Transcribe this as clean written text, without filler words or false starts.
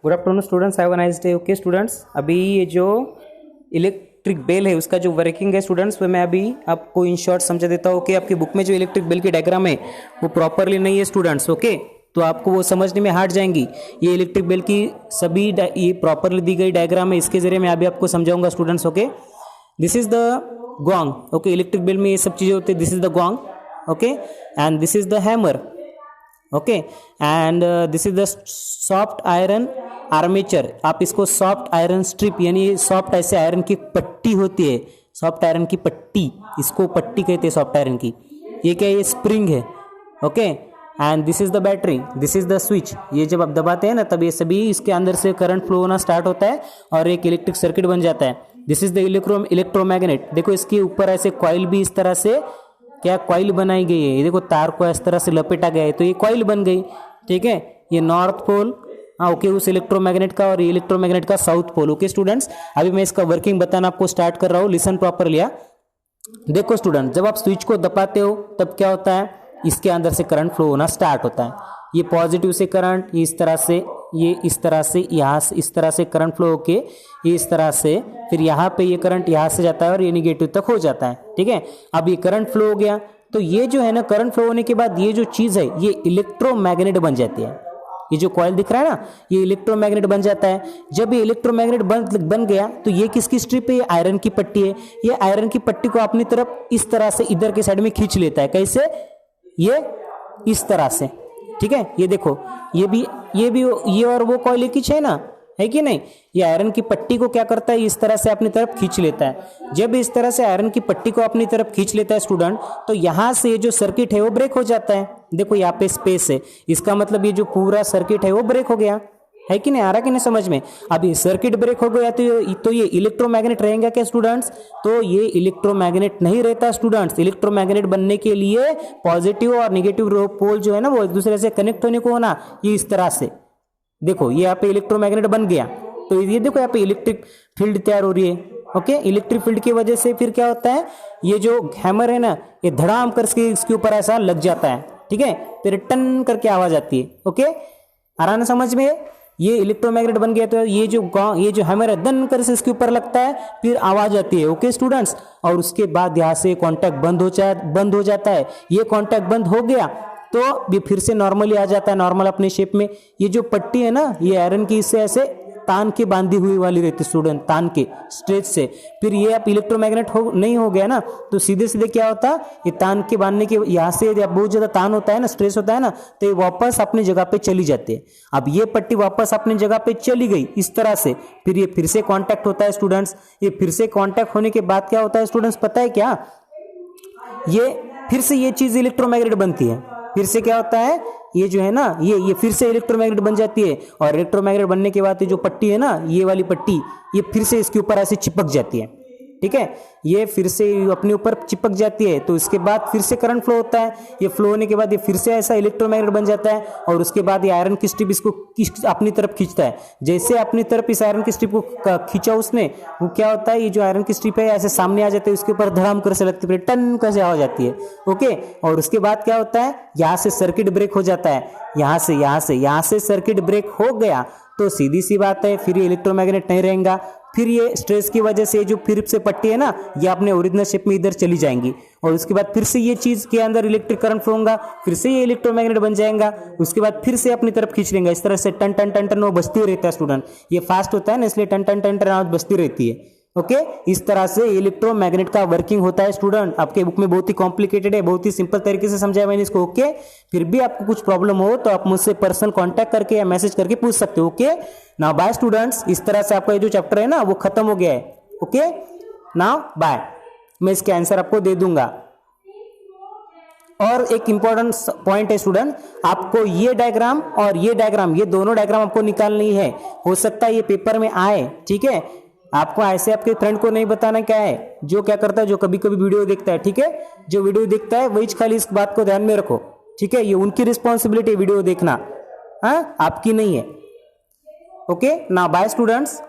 Good afternoon students, have a nice day. Okay students, अभी ये जो इलेक्ट्रिक बेल है उसका जो वर्किंग है स्टूडेंट्स, वो मैं अभी आपको इन शॉर्ट समझा देता हूँ। ओके, आपकी बुक में जो इलेक्ट्रिक बेल की डायग्राम है वो प्रॉपरली नहीं है स्टूडेंट्स। ओके, तो आपको वो समझने में हार्ड जाएंगी। ये इलेक्ट्रिक बेल की सभी ये प्रॉपरली दी गई डायग्राम है, इसके जरिए मैं अभी आपको समझाऊंगा students. Okay, this is the gong. Okay, electric bell में ये सब चीज़ें होती है। This is the gong, okay, and this is the hammer, okay, and this is the soft iron armature. आप इसको सॉफ्ट आयरन स्ट्रिप, यानी सॉफ्ट ऐसे आयरन की पट्टी होती है, सॉफ्ट आयरन की पट्टी, इसको पट्टी कहते हैं सॉफ्ट आयरन की। ये क्या है? ये स्प्रिंग है, okay, and this is the battery, this is the switch. ये जब आप दबाते हैं ना तब ये सभी इसके अंदर से करंट फ्लो होना स्टार्ट होता है और एक इलेक्ट्रिक सर्किट बन जाता है। This is the electromagnet. देखो इसके ऊपर ऐसे कॉइल भी इस तरह से क्या कॉइल बनाई गई है। ये देखो तार को इस तरह से लपेटा गया है तो ये कॉइल बन गई, ठीक है। ये नॉर्थ पोल, हाँ ओके, उस इलेक्ट्रोमैग्नेट का, और ये इलेक्ट्रोमैग्नेट का साउथ पोल। ओके स्टूडेंट्स, अभी मैं इसका वर्किंग बताना आपको स्टार्ट कर रहा हूँ। Listen properly. देखो स्टूडेंट, जब आप स्विच को दबाते हो तब क्या होता है? इसके अंदर से करंट फ्लो होना स्टार्ट होता है। ये पॉजिटिव से करंट, ये इस तरह से, ये इस तरह से, यहाँ से इस तरह से करंट फ्लो होके ये इस तरह से, फिर यहाँ पे ये करंट यहाँ से जाता है और ये निगेटिव तक हो जाता है, ठीक है। अब ये करंट फ्लो हो गया तो ये जो है ना, करंट फ्लो होने के बाद ये जो चीज़ है ये इलेक्ट्रोमैग्नेट बन जाती है। ये जो कॉइल दिख रहा है ना, ये इलेक्ट्रोमैग्नेट बन जाता है। जब ये इलेक्ट्रोमैग्नेट बन गया तो ये किसकी स्ट्रिप है? ये आयरन की पट्टी है। ये आयरन की पट्टी को अपनी तरफ इस तरह से इधर के साइड में खींच लेता है। कैसे? ये इस तरह से, ठीक है। ये देखो, ये भी ये और वो कॉइल एक ही है ना, है कि नहीं? ये आयरन की पट्टी को क्या करता है? इस तरह से अपनी तरफ खींच लेता है। जब इस तरह से आयरन की पट्टी को अपनी तरफ खींच लेता है स्टूडेंट, तो यहां से ये जो सर्किट है वो ब्रेक हो जाता है। देखो यहाँ पे स्पेस है, इसका मतलब ये जो पूरा सर्किट है वो ब्रेक हो गया, है कि नहीं? आ रहा कि नहीं समझ में? अब ये सर्किट ब्रेक हो गया तो ये इलेक्ट्रोमैग्नेट रहेगा क्या स्टूडेंट्स? तो ये इलेक्ट्रोमैग्नेट नहीं रहता स्टूडेंट्स। इलेक्ट्रोमैग्नेट बनने के लिए पॉजिटिव और नेगेटिव पोल जो है ना वो एक दूसरे से कनेक्ट होने को होना, ये इस तरह से। देखो ये यहाँ पे इलेक्ट्रोमैग्नेट बन गया तो ये देखो यहाँ पे इलेक्ट्रिक फील्ड तैयार हो रही है, ओके। इलेक्ट्रिक फील्ड की वजह से फिर क्या होता है? ये जो हैमर है ना, ये धड़ाम करके इसके ऊपर ऐसा लग जाता है, ठीक है। फिर टन करके आवाज आती है, ओके। आ रहा ना समझ में? ये इलेक्ट्रोमैग्नेट बन गया तो ये जो हैमर है दन कर से इसके ऊपर लगता है, फिर आवाज आती है, ओके स्टूडेंट्स। और उसके बाद यहाँ से कॉन्टैक्ट बंद हो जाता है। ये कॉन्टैक्ट बंद हो गया तो ये फिर से नॉर्मली आ जाता है, नॉर्मल अपने शेप में। ये जो पट्टी है ना, ये आयरन की इससे ऐसे तान के बांधी हुई वाली रहती स्टूडेंट, तान के स्ट्रेच से। फिर ये अब इलेक्ट्रोमैग्नेट नहीं हो गया ना, तो सीधे सीधे क्या होता है? ये तान के बांधने के यहाँ से जब बहुत ज्यादा तान होता है ना, स्ट्रेस होता है ना, तो ये वापस अपनी जगह पे चली जाती है। अब ये पट्टी वापस अपनी जगह पे चली गई इस तरह से, फिर ये फिर से कॉन्टैक्ट होता है स्टूडेंट्स। ये फिर से कॉन्टैक्ट होने के बाद क्या होता है स्टूडेंट्स, पता है क्या? ये फिर से ये चीज इलेक्ट्रोमैग्नेट बनती है। फिर से क्या होता है? ये जो है ना, ये फिर से इलेक्ट्रोमैग्नेट बन जाती है, और इलेक्ट्रोमैग्नेट बनने के बाद ये जो पट्टी है ना, ये वाली पट्टी, ये फिर से इसके ऊपर ऐसे चिपक जाती है, ठीक है। ये फिर से अपने ऊपर चिपक जाती है तो इसके बाद फिर से करंट फ्लो होता है। ये फ्लो होने के बाद ये फिर से ऐसा इलेक्ट्रोमैग्नेट बन जाता है, और उसके बाद ये आयरन की स्ट्रिप इसको अपनी तरफ खींचता है। जैसे अपनी तरफ इस आयरन की स्ट्रिप को खींचा उसने, वो क्या होता है? ये जो आयरन की स्ट्रिप है ऐसे सामने आ जाती है, उसके ऊपर धड़ाम कर से लगती है, टन कैसे आ जाती है, ओके। और उसके बाद क्या होता है? यहाँ से सर्किट ब्रेक हो जाता है। यहाँ से सर्किट ब्रेक हो गया तो सीधी सी बात है, फिर ये इलेक्ट्रोमैग्नेट नहीं रहेगा। फिर ये स्ट्रेस की वजह से जो फिर से पट्टी है ना, ये अपने ओरिजिनल शेप में इधर चली जाएंगी, और उसके बाद फिर से ये चीज के अंदर इलेक्ट्रिक करंट फ्लो होगा, फिर से ये इलेक्ट्रोमैग्नेट बन जाएगा। उसके बाद फिर से अपनी तरफ खींच लेंगे इस तरह से, टन टन टन टन वो बजती रहता है स्टूडेंट। ये फास्ट होता है ना, इसलिए टन टन टन टन आवाज बजती रहती है, ओके। इस तरह से इलेक्ट्रोमैग्नेट का वर्किंग होता है स्टूडेंट। आपके बुक में बहुत ही कॉम्प्लिकेटेड है, बहुत ही सिंपल तरीके से समझाया मैंने इसको, ओके। फिर भी आपको कुछ प्रॉब्लम हो तो आप मुझसे पर्सनल कांटेक्ट करके या मैसेज करके पूछ सकते हो, ओके। नाउ बाय स्टूडेंट्स, इस तरह से आपका ये जो चैप्टर है ना वो खत्म हो गया है, ओके। नाउ बाय, मैं इसके आंसर आपको दे दूंगा। और एक इंपॉर्टेंट पॉइंट है स्टूडेंट, आपको ये डायग्राम और ये डायग्राम, ये दोनों डायग्राम आपको निकालनी है। हो सकता है ये पेपर में आए, ठीक है। आपको ऐसे आपके फ्रेंड को नहीं बताना क्या है, जो क्या करता है, जो कभी कभी वीडियो देखता है, ठीक है। जो वीडियो देखता है वही खाली इस बात को ध्यान में रखो, ठीक है। ये उनकी रिस्पॉन्सिबिलिटी वीडियो देखना, हाँ, आपकी नहीं है, ओके। Now bye students.